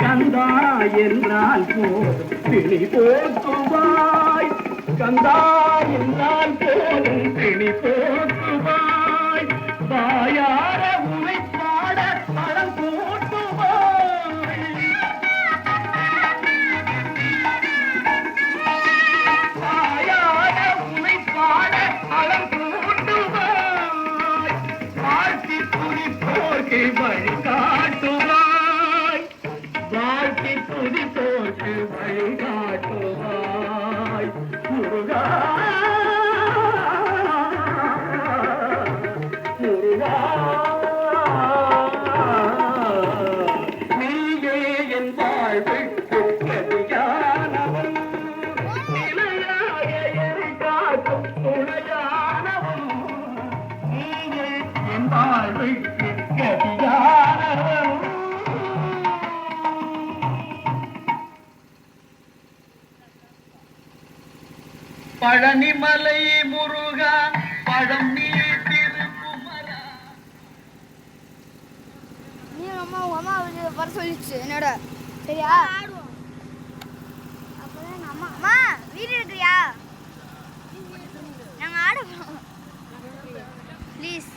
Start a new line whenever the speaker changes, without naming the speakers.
கந்தா என்றால் போதும் பிணி போக்குவாய், கந்தா என்றால் போதும் பிணி போக்குவாய், வாயார உனை பாட பழம் போட்டுவாய், வாயார உனை பாட பழம் போட்டுவாய், வாழ்த்தி துதிப்போர்க்கு வழிகாட்டுவாய், வாழ்த்தி துதிப்போர்க்கு வழிகாட்டுவாய், முருகா முருகா நீயே என் வாழ்வுக்கு கதியானவன், நிலையாக எரி காக்கும் துணையானவன், நீயே என் வாழ்வுக்கு கதியானவன். பழனிமலை முருகா பழம் நீ திருக்குமரா.
நீ அம்மா உங்க அம்மா வர சொல்லிச்சு என்னோட சரியா? அப்பதான் அம்மா அம்மா வீடு இருக்கிறியா? நாங்கள் ஆட ப்ளீஸ்